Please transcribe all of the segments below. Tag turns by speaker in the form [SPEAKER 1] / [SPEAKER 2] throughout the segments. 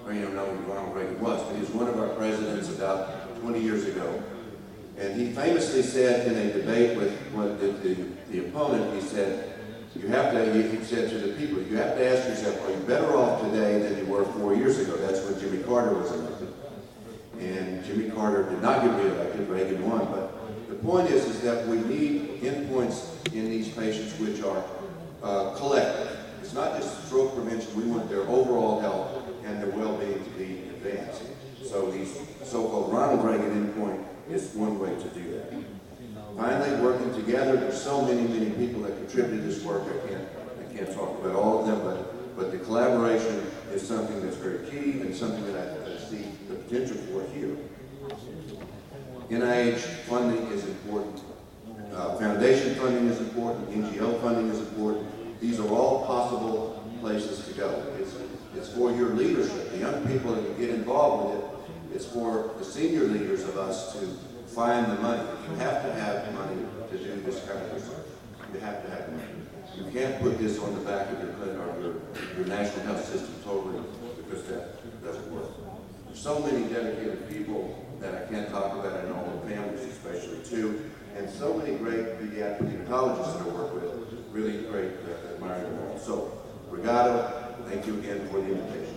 [SPEAKER 1] may not know who Ronald Reagan was, but he was one of our presidents about 20 years ago. And he famously said in a debate with the opponent, he said, he said to the people, you have to ask yourself, are you better off today than you were 4 years ago? That's when Jimmy Carter was elected. And Jimmy Carter did not get reelected, Reagan won. But the point is that we need endpoints in these patients which are collective. It's not just stroke prevention, we want their overall health and their well-being to be advanced. So these so-called Ronald Reagan endpoint is one way to do that. Finally, working together, there's so many people that contribute to this work. I can't talk about all of them, but the collaboration is something that's very key and something that I see the potential for here. NIH funding is important. Foundation funding is important. NGO funding is important. These are all possible places to go. It's for your leadership, the young people that get involved with it. It's for the senior leaders of us to find the money. You have to have money to do this kind of research. You have to have money. You can't put this on the back of your clinic or your national health system totally, because that doesn't work. There's so many dedicated people that I can't talk about, and all the families especially too, and so many great pediatric hematologists that I work with, really great, admire them all. So, Regatta, thank you again for the invitation.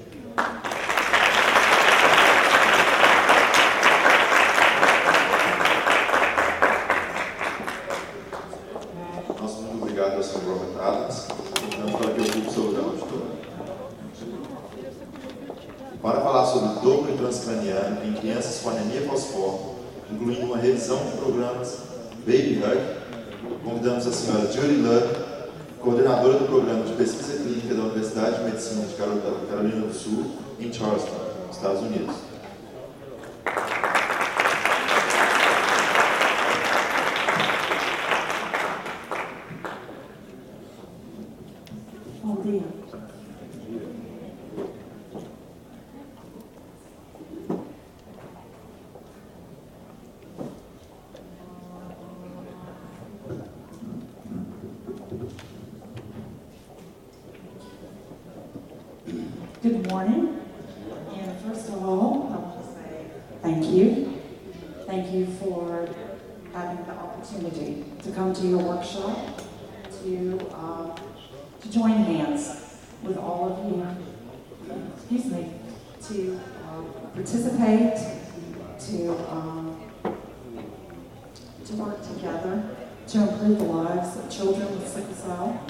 [SPEAKER 2] São aproveitadas, então para que eu ocupe o seu lugar de todo. Para falar sobre dor transcraniano em crianças com anemia falciforme, incluindo uma revisão de programas Baby Hug, convidamos a senhora Julie Ludd, coordenadora do programa de pesquisa clínica da Universidade de Medicina de Carolina do Sul, em Charleston, Estados Unidos.
[SPEAKER 3] Good morning, and first of all, I want to say thank you. Thank you for having the opportunity to come to your workshop, to join hands with all of you, to participate, to work together to improve the lives of children with sickle cell.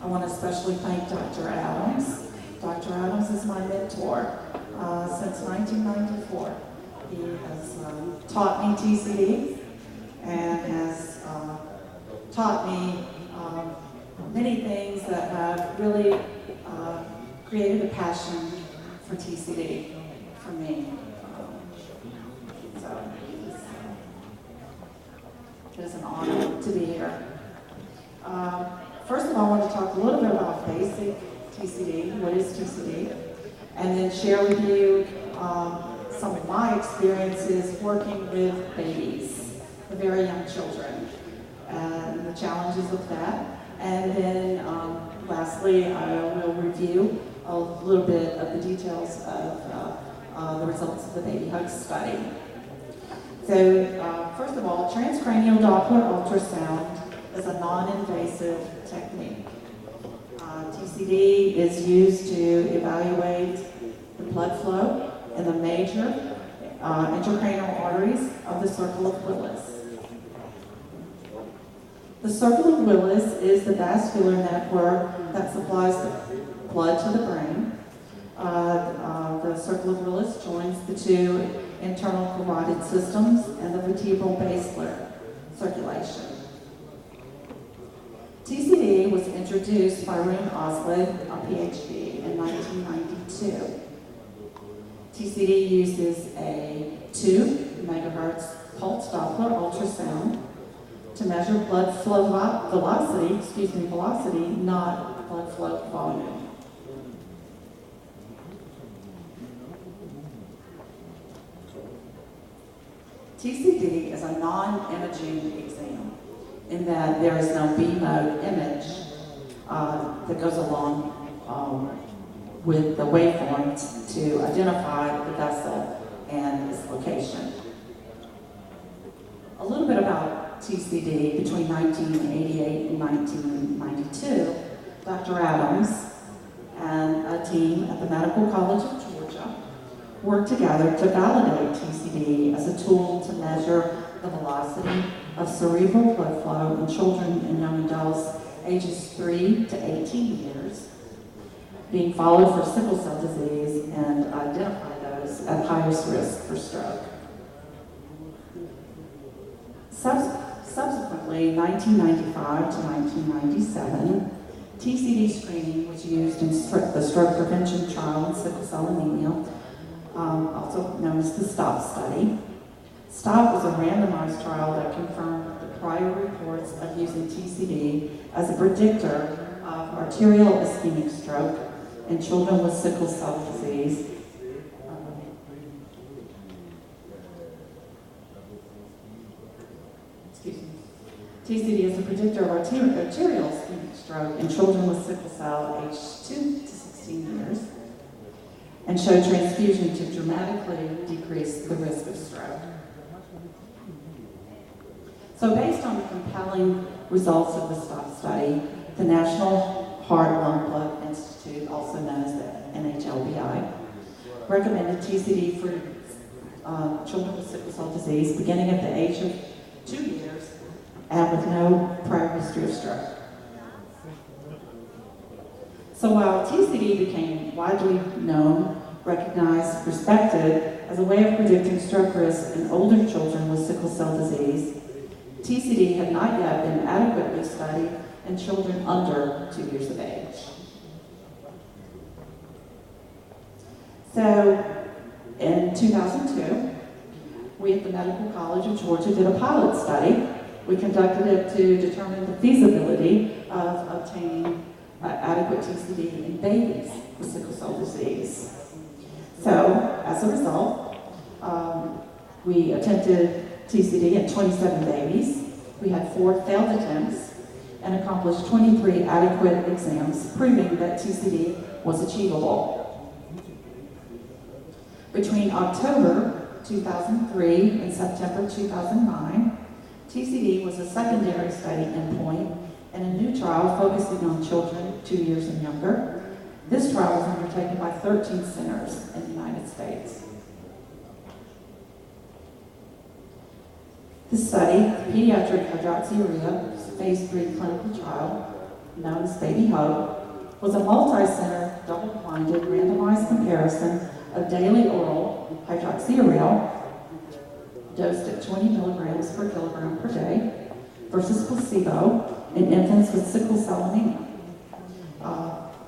[SPEAKER 3] I want to especially thank Dr. Adams. Dr. Adams is my mentor since 1994. He has taught me TCD and has taught me many things that have really created a passion for TCD for me. So it is an honor to be here. First of all, I want to talk a little bit about basic TCD, what is TCD, and then share with you some of my experiences working with babies, the very young children, and the challenges of that. And then lastly, I will review a little bit of the details of the results of the Baby Hug study. So first of all, transcranial Doppler ultrasound is a non-invasive technique. TCD is used to evaluate the blood flow in the major intracranial arteries of the circle of Willis. The circle of Willis is the vascular network that supplies the blood to the brain. The circle of Willis joins the two internal carotid systems and the vertebral basilar circulation. TCD was introduced by Rune Oslid, a PhD, in 1992. TCD uses a 2 megahertz pulse Doppler ultrasound to measure blood flow velocity, not blood flow volume. TCD is a non-imaging exam in that there is no B-mode image that goes along with the waveform to identify the vessel and its location. A little bit about TCD. Between 1988 and 1992, Dr. Adams and a team at the Medical College of Georgia worked together to validate TCD as a tool to measure the velocity of cerebral blood flow in children and young adults ages 3 to 18 years being followed for sickle cell disease and identify those at highest risk for stroke. Subsequently, 1995 to 1997, TCD screening was used in the stroke prevention trial in sickle cell anemia, also known as the STOP study. STOP was a randomized trial that confirmed the prior reports of using TCD as a predictor of arterial ischemic stroke in children with sickle cell disease. TCD is a predictor of arterial ischemic stroke in children with sickle cell aged 2 to 16 years and showed transfusion to dramatically decrease the risk of stroke. So based on the compelling results of the STOP study, the National Heart Lung Blood Institute, also known as the NHLBI, recommended TCD for children with sickle cell disease beginning at the age of 2 years and with no prior history of stroke. So while TCD became widely known, recognized, respected as a way of predicting stroke risk in older children with sickle cell disease, TCD had not yet been adequately studied in children under 2 years of age. So in 2002, we at the Medical College of Georgia did a pilot study. We conducted it to determine the feasibility of obtaining adequate TCD in babies with sickle cell disease. So, as a result, we attempted TCD in 27 babies. We had 4 failed attempts and accomplished 23 adequate exams, proving that TCD was achievable. Between October 2003 and September 2009, TCD was a secondary study endpoint and a new trial focusing on children 2 years and younger. This trial was undertaken by 13 centers in the United States. This study, the pediatric hydroxyurea phase 3 clinical trial, known as Baby Hope, was a multi-center, double-blinded, randomized comparison of daily oral hydroxyurea dosed at 20 milligrams per kilogram per day versus placebo in infants with sickle cell anemia.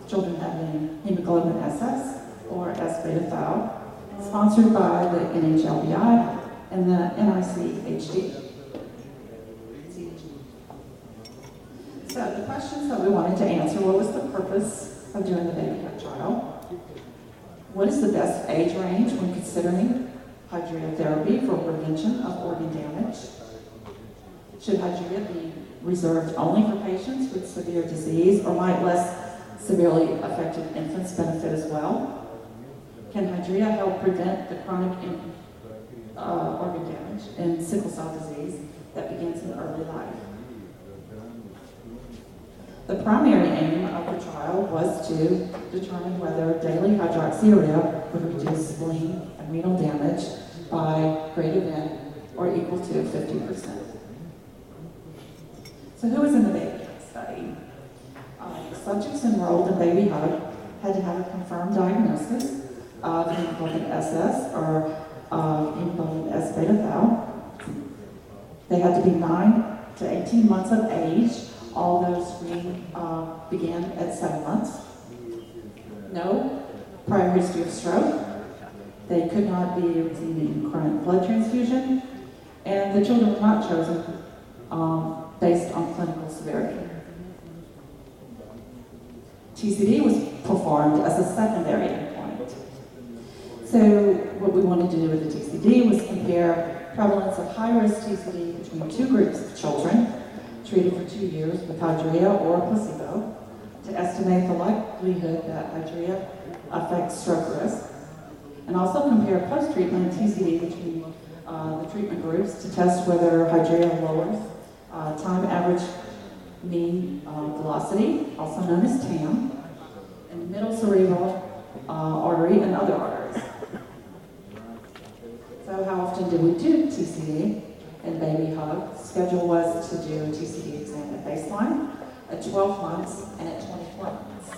[SPEAKER 3] Children having hemoglobin SS or S-beta thal, sponsored by the NHLBI and the NICHD. So the questions that we wanted to answer: what was the purpose of doing the Baby Hope trial? What is the best age range when considering hydrea therapy for prevention of organ damage? Should hydrea be reserved only for patients with severe disease, or might less severely affected infants benefit as well? Can hydrea help prevent the chronic organ damage in sickle cell disease that begins in early life? The primary aim of the trial was to determine whether daily hydroxyurea would reduce spleen and renal damage by greater than or equal to 50%. So who was in the Baby Hope study? Subjects enrolled in Baby Hope had to have a confirmed diagnosis of hemoglobin SS or hemoglobin S-beta thal. They had to be 9 to 18 months of age. All those screening began at 7 months. No prior history of stroke. They could not be receiving chronic blood transfusion, and the children were not chosen based on clinical severity. TCD was performed as a secondary endpoint. So what we wanted to do with the TCD was compare prevalence of high-risk TCD between 2 groups of children treated for 2 years with hydrea or placebo to estimate the likelihood that hydrea affects stroke risk, and also compare post-treatment TCD between the treatment groups to test whether hydrea lowers time average mean velocity, also known as TAM, in middle cerebral artery and other arteries. So how often do we do TCD in baby hug? Schedule was to do a TCD exam at baseline, at 12 months, and at 24 months.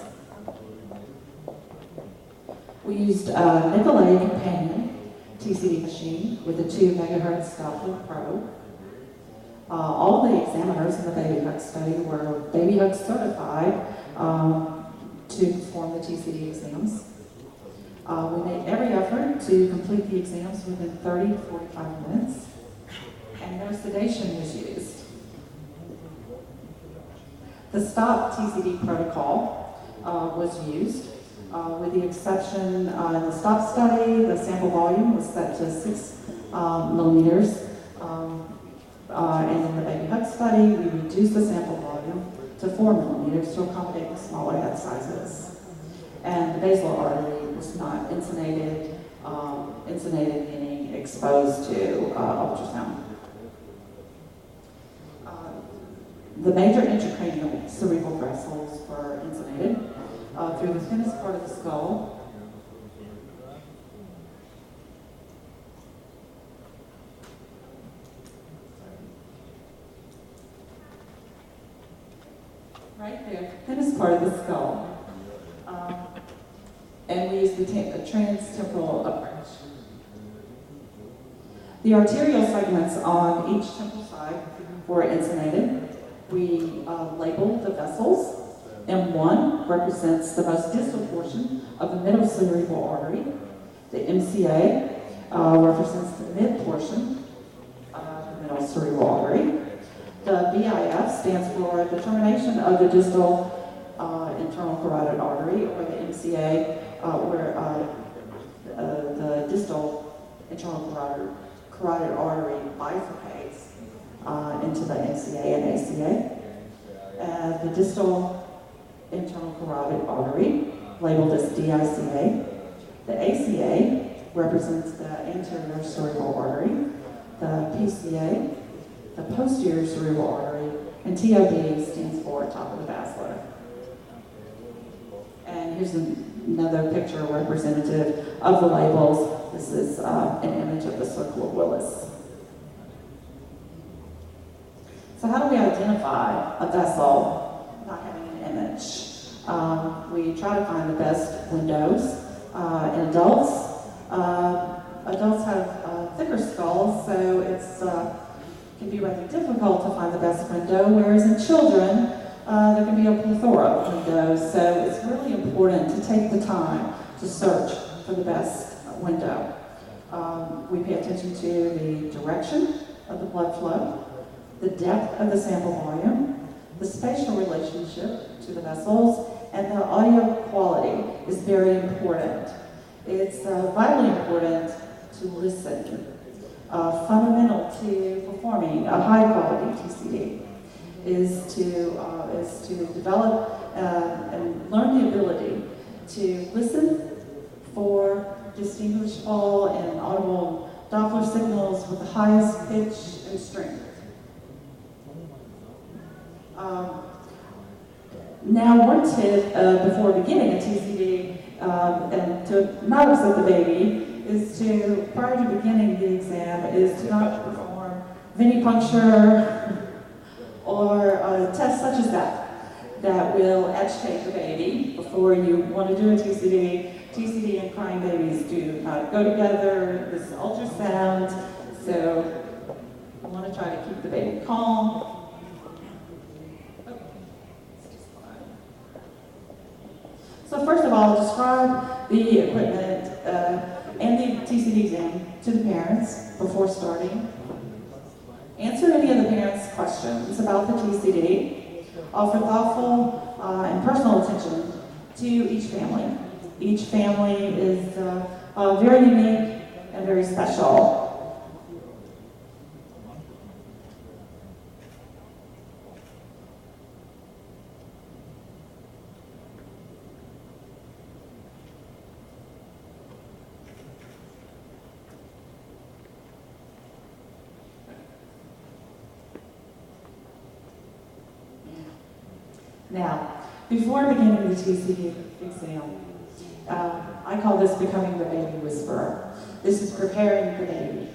[SPEAKER 3] We used a Nicolay companion TCD machine with a 2 megahertz Doppler probe. All the examiners in the baby hug study were baby hug certified to perform the TCD exams. We made every effort to complete the exams within 30 to 45 minutes, and no sedation was used. The STOP TCD protocol was used, with the exception in the STOP study, the sample volume was set to 6 millimeters, and in the baby hug study, we reduced the sample volume to 4 millimeters to accommodate the smaller head sizes. And the basal artery was not insunated, meaning exposed to ultrasound. The major intracranial cerebral vessels were insunated through the thinnest part of the skull. Right there, thinnest part of the skull. And we used the transtemporal approach. The arterial segments on each temporal side were insunated. We labeled the vessels. M1 represents the most distal portion of the middle cerebral artery. The MCA represents the mid portion of the middle cerebral artery. The BIF stands for the termination of the distal internal carotid artery, or the MCA, where the distal internal carotid artery bifurcates into the MCA and ACA. The distal internal carotid artery, labeled as DICA. The ACA represents the anterior cerebral artery. The PCA, the posterior cerebral artery, and TOD stands for top of the basilar. And here's another picture representative of the labels. This is an image of the circle of Willis. So how do we identify a vessel not having an image? We try to find the best windows in adults. Adults have thicker skulls, so it's can be rather difficult to find the best window, whereas in children, there can be a plethora of windows, so it's really important to take the time to search for the best window. We pay attention to the direction of the blood flow, the depth of the sample volume, the spatial relationship to the vessels, and the audio quality is very important. It's vitally important to listen. Fundamental to performing a high-quality TCD is to develop and learn the ability to listen for distinguishable and audible Doppler signals with the highest pitch and strength. Now, one tip before beginning a TCD and to not upset the baby is to, prior to beginning the exam, is to not perform venipuncture or tests such as that will agitate the baby before you want to do a TCD. TCD and crying babies do not go together. This is ultrasound, so I want to try to keep the baby calm. So first of all, describe the equipment and the TCD exam to the parents before starting. Answer any of the parents' questions about the TCD. Offer thoughtful and personal attention to each family. Each family is very unique and very special. Now, before beginning the TCD exam, I call this becoming the baby whisperer. This is preparing the baby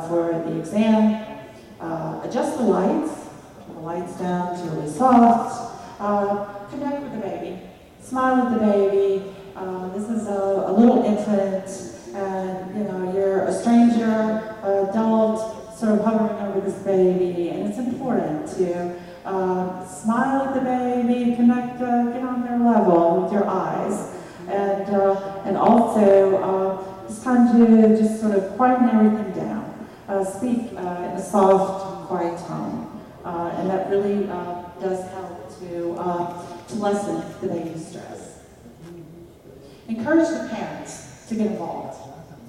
[SPEAKER 3] for the exam. Adjust the lights down to really soft. Connect with the baby. Smile at the baby. This is a little infant, and you're a stranger, adult, sort of hovering over this baby, and it's important to smile at the baby, connect, get on their level with your eyes, and also it's time to just sort of quieten everything down. Speak in a soft, quiet tone, and that really does help to lessen the baby's stress. Encourage the parents to get involved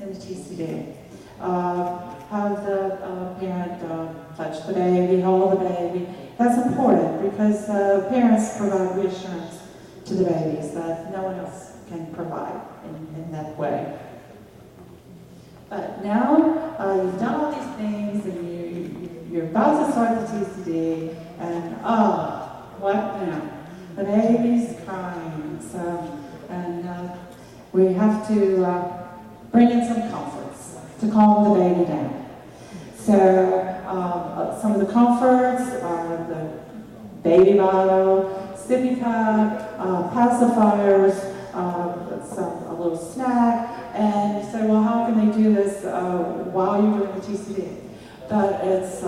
[SPEAKER 3] in the TCD. Have the parent touch the baby, hold the baby. That's important because parents provide reassurance to the babies that no one else can provide in that way. But now you've done all these things and you're about to start the TCD, and what now? The baby's crying, and we have to bring in some comforts to calm the baby down. So some of the comforts are the baby bottle, sippy pad, pacifiers, a little snack, and you say, well, how can they do this while you're doing the TCD? But it's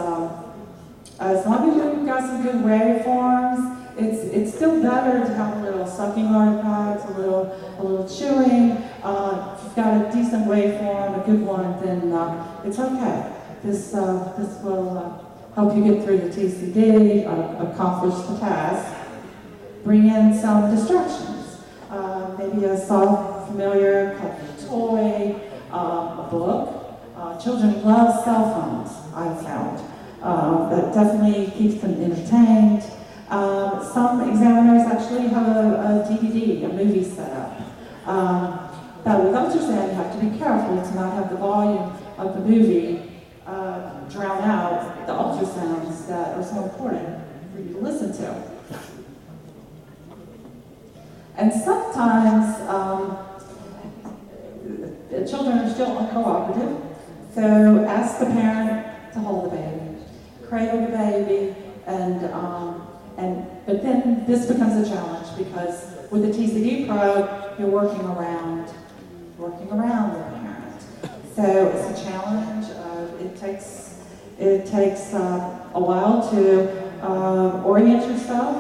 [SPEAKER 3] as long as you've got some good waveforms, it's still better to have a little sucking artifacts, a little chewing. If you've got a decent waveform, a good one, then it's okay. This will help you get through the TCD, accomplish the task. Bring in some distractions. Maybe a soft, familiar toy, a book. Children love cell phones, I've found. That definitely keeps them entertained. Some examiners actually have a DVD, a movie set up. But with ultrasound, you have to be careful to not have the volume of the movie drown out the ultrasounds that are so important for you to listen to. And sometimes children are still uncooperative, so ask the parent to hold the baby, cradle the baby, but then this becomes a challenge because with the TCD probe, you're working around the parent. So it's a challenge. It takes a while to orient yourself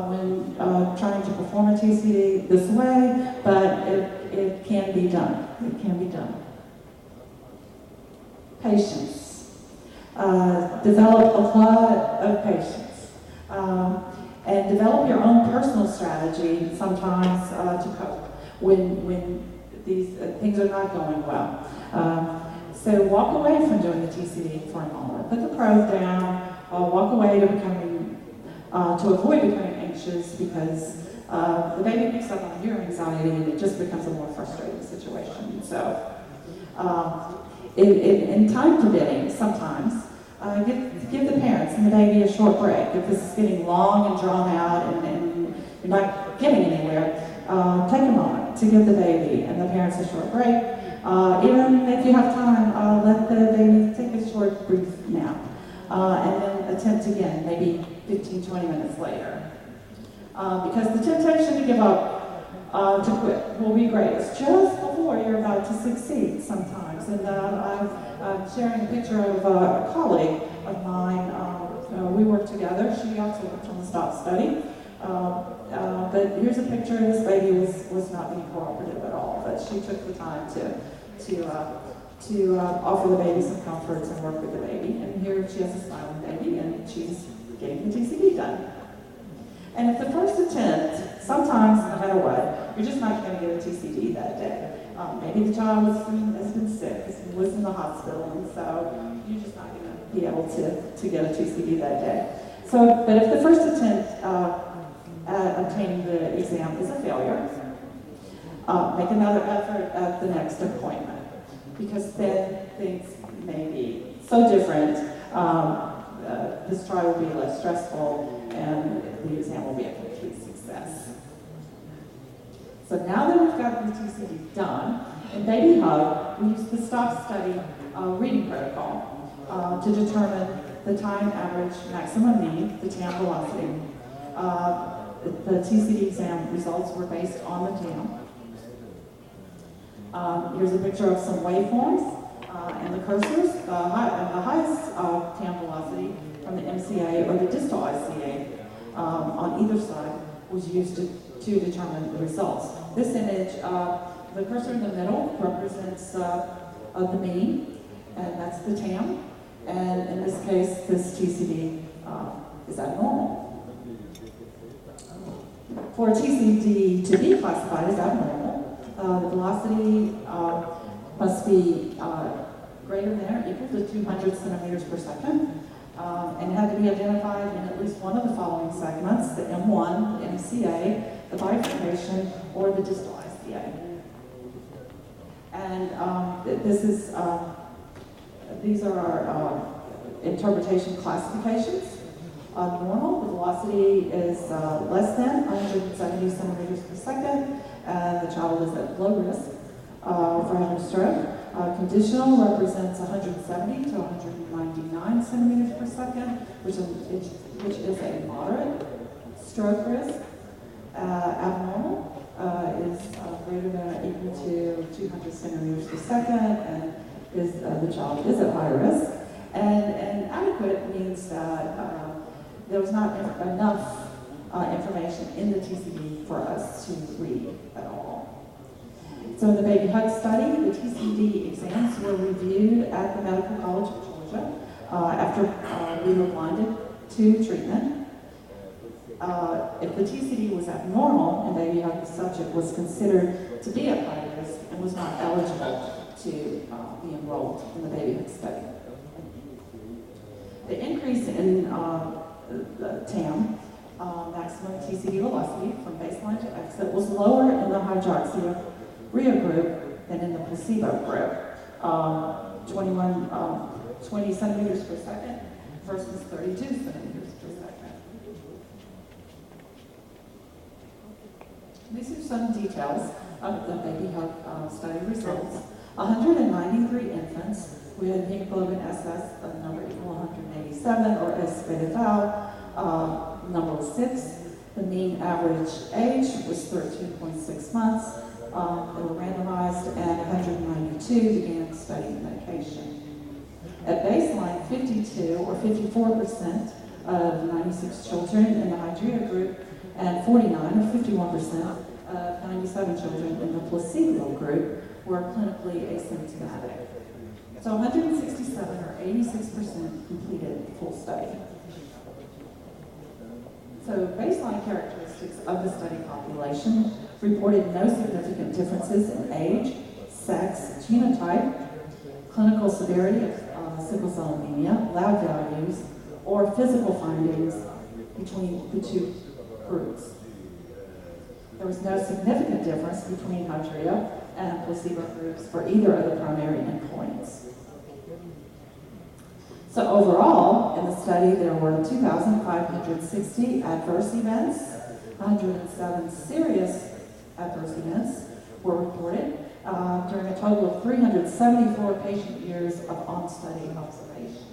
[SPEAKER 3] when trying to perform a TCD this way, but it can be done. It can be done. Patience. Develop a lot of patience. And develop your own personal strategy sometimes to cope when these things are not going well. So walk away from doing the TCD for a moment. Put the probe down. Walk away to avoid becoming anxious because the baby picks up on your anxiety and it just becomes a more frustrating situation. So in time permitting, sometimes give the parents and the baby a short break. If this is getting long and drawn out and you're not getting anywhere, take a moment to give the baby and the parents a short break. Even if you have time, let the baby take a short, brief nap. And then attempt again, maybe 15, 20 minutes later. Because the temptation to give up, to quit, will be greatest just before you're about to succeed sometimes. And I'm sharing a picture of a colleague of mine. We worked together. She also worked on the STOP study. But here's a picture. This baby was not being cooperative at all, but she took the time to offer the baby some comforts and work with the baby. And here she has a smiling baby, and she's getting the TCD done. And at the first attempt, sometimes, no matter what, you're just not going to get a TCD that day. Maybe the child has been sick, was in the hospital, and so you're just not going to be able to get a TCD that day. So, but if the first attempt at obtaining the exam is a failure, make another effort at the next appointment, because then things may be so different this trial will be less stressful and the exam will be a complete success. So now that we've got the TCD done, in Baby Hug, we use the STOP study reading protocol to determine the time average maximum mean, the TAM velocity. The TCD exam results were based on the TAM. Here's a picture of some waveforms and the cursors. The highest TAM velocity from the MCA or the distal ICA on either side was used to determine the results. This image, the cursor in the middle represents the mean, and that's the TAM. And in this case, this TCD is abnormal. For a TCD to be classified as abnormal, the velocity must be greater than or equal to 200 centimeters per second, and had to be identified in at least one of the following segments: the M1, the MCA, the bifurcation, or the distal ICA. And this is these are our interpretation classifications. Normal, the velocity is less than 170 centimeters per second, and the child is at low risk for having a stroke. Conditional represents 170 to 199 centimeters per second, which is a moderate stroke risk. Abnormal is greater than or equal to 200 centimeters per second, and the child is at high risk. And adequate means that there was not enough information in the TCD for us to read at all. So in the Baby Hug study, the TCD exams were reviewed at the Medical College of Georgia after we were blinded to treatment. If the TCD was abnormal in Baby Hug, the subject was considered to be at high risk and was not eligible to be enrolled in the Baby Hug study. The increase in the TAM, maximum TCD velocity from baseline to exit, was lower in the hydroxyurea group than in the placebo group. 20 centimeters per second versus 32 centimeters per second. These are some details of the Baby Hug study results. 193 infants with hemoglobin SS of number equal 187, or S beta tau, number was 6. The mean average age was 13.6 months. They were randomized, and 192 began study medication. At baseline, 52 or 54% of 96 children in the hydrea group, and 49 or 51% of 97 children in the placebo group were clinically asymptomatic. So 167 or 86% completed the full study. So baseline characteristics of the study population reported no significant differences in age, sex, genotype, clinical severity of sickle cell anemia, lab values, or physical findings between the two groups. There was no significant difference between hydrea and placebo groups for either of the primary endpoints. So overall, in the study, there were 2,560 adverse events. 107 serious adverse events were reported during a total of 374 patient years of on-study observation.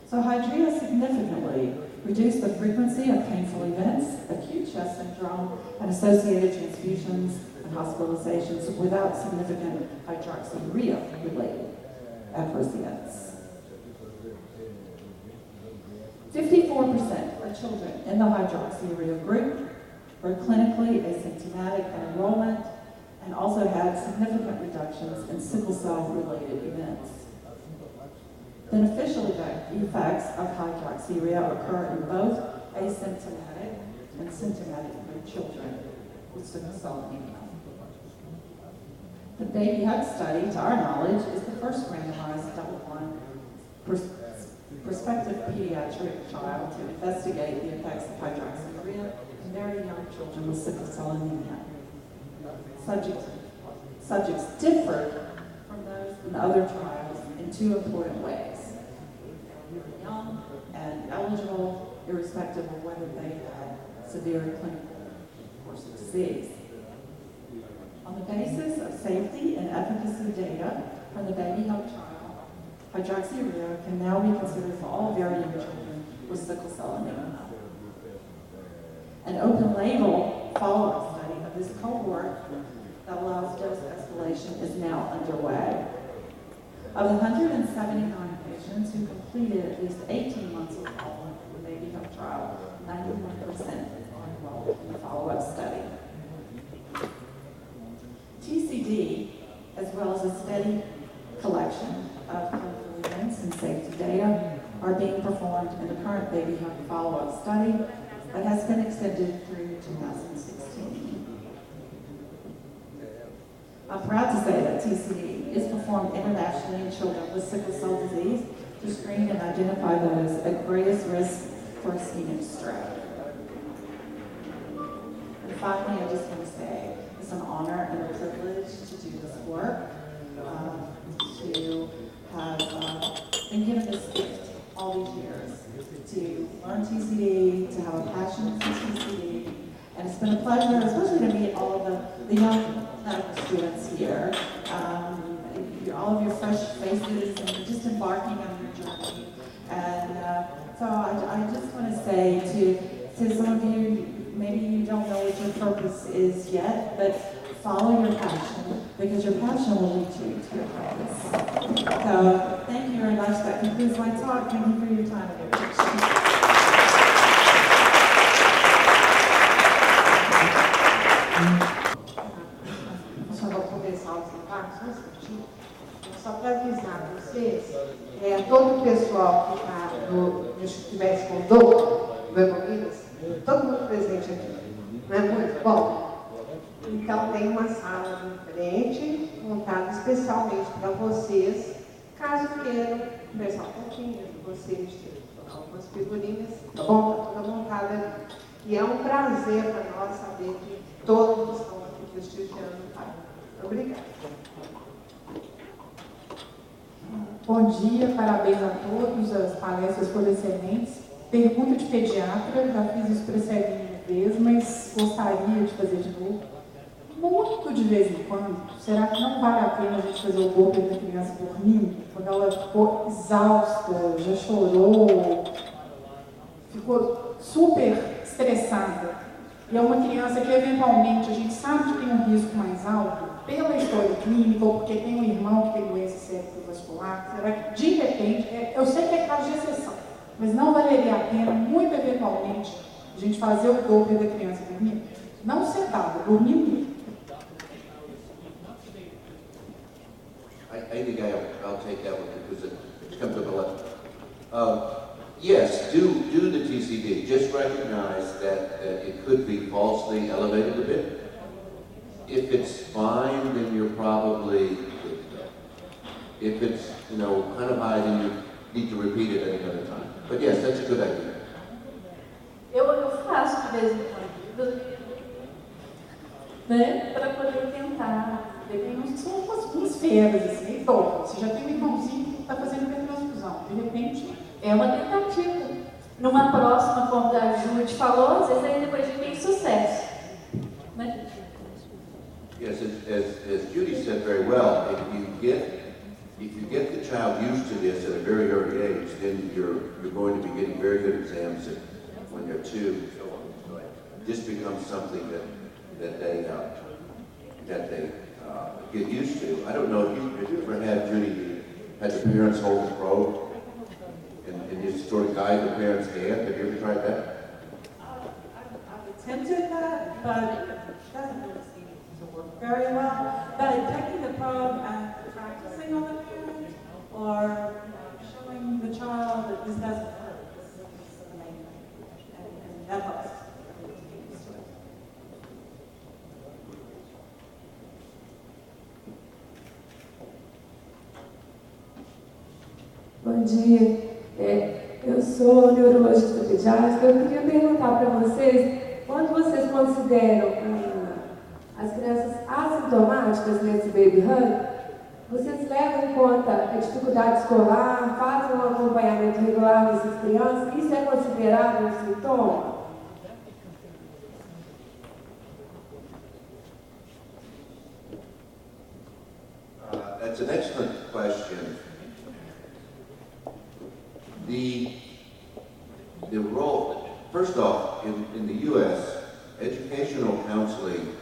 [SPEAKER 3] So hydrea significantly reduced the frequency of painful events, acute chest syndrome, and associated transfusions and hospitalizations without significant hydroxyurea-related adverse events. 54% of children in the hydroxyurea group were clinically asymptomatic at enrollment and also had significant reductions in sickle cell-related events. Beneficial effects of hydroxyurea occur in both asymptomatic and symptomatic children with sickle cell anemia. The Baby Hug study, to our knowledge, is the first randomized double-blind prospective pediatric trial to investigate the effects of hydroxyurea in very young children with sickle cell anemia. Subjects differed from those in other trials in two important ways. young and eligible, irrespective of whether they had severe clinical course of disease. On the basis of safety and efficacy data from the baby health trial, hydroxyurea can now be considered for all variant children with sickle cell anemia. An open-label follow-up study of this cohort that allows dose escalation is now underway. Of the 179 patients who completed at least 18 months of follow-up in the baby health trial, 91% are enrolled in the follow-up study. TCD, as well as a steady collection of clinical events and safety data, are being performed in the current baby health follow-up study that has been extended through 2016. I'm proud to say that TCD is performed internationally in children with sickle cell disease to screen and identify those at greatest risk for ischemic stroke. And finally, I just want to say it's an honor and a privilege to do this work, to have been given this gift all these years, to learn TCD, to have a passion for TCD, and it's been a pleasure, especially to meet all of the young medical students here, all of your fresh faces, and you're just embarking on your journey. And so I just want to say to some of you, maybe you don't know what your purpose is yet, but follow your passion, because your passion will lead you to your purpose. So thank you very much. That concludes my talk. Thank you for your time and your attention.
[SPEAKER 4] Só vou começar os debates, só um instantinho. Só para avisar vocês, todo o pessoal que está no Instituto do Hemominas, todo mundo presente aqui, não é muito bom? Então tem uma sala de frente, montada especialmente para vocês, caso queiram conversar um pouquinho de vocês, algumas figurinhas, tá bom? Está toda montada aqui. E é um prazer para nós saber que todos estão aqui prestigiando o pai. Obrigada.
[SPEAKER 5] Bom dia, parabéns a todos, as palestras foram excelentes. Pergunta de pediatra, já fiz isso para essa vez, mas gostaria de fazer de novo. Muito de vez em quando, será que não vale a pena a gente fazer o golpe da criança dormindo? Quando ela ficou exausta, já chorou, ficou super estressada. E é uma criança que, eventualmente, a gente sabe que tem um risco mais alto, pela história clínica, ou porque tem um irmão que tem doença cerebrovascular. Será que, de repente, eu sei que é caso de exceção, mas não valeria a pena, muito eventualmente, a gente fazer o golpe da criança dormindo? Não sentada, dormindo.
[SPEAKER 1] I think I'll take that one because it comes up a lot. Yes, do the TCD. Just recognize that it could be falsely elevated a bit. If it's fine, then you're probably good to go. If it's, kind of high, then you need to repeat it at another time. But yes, that's a good idea.
[SPEAKER 6] Eu faço de vez em quando, né? Para poder tentar.
[SPEAKER 5] São umas feiras, assim, então, você já tem um irmãozinho que está fazendo retransfusão. De repente,
[SPEAKER 6] é uma tentativa. Numa próxima, como a Jude falou, às vezes aí depois de tem sucesso. Né?
[SPEAKER 1] Yes, as Judy said very well, if you get the child used to this at a very early age, then you're going to be getting very good exams when they're 2. So this becomes something that they get used to. I don't know if you ever had, Judy, had the parents hold the probe and just sort of guide the parents' hand. Have you ever tried that?
[SPEAKER 3] I've attempted that, but it doesn't really seem to work very well. But taking the probe and practicing on the parent, or showing the child that this doesn't hurt, this is the main thing, and that helps.
[SPEAKER 7] Bom dia, eu sou neurologista pediátrica. Eu queria perguntar para vocês, quando vocês consideram as crianças assintomáticas nesse baby hug, vocês levam em conta a dificuldade escolar, fazem um acompanhamento regular dessas crianças? Isso é considerado um sintoma?
[SPEAKER 1] That's an excellent question. The role, first off, in the U.S., educational counseling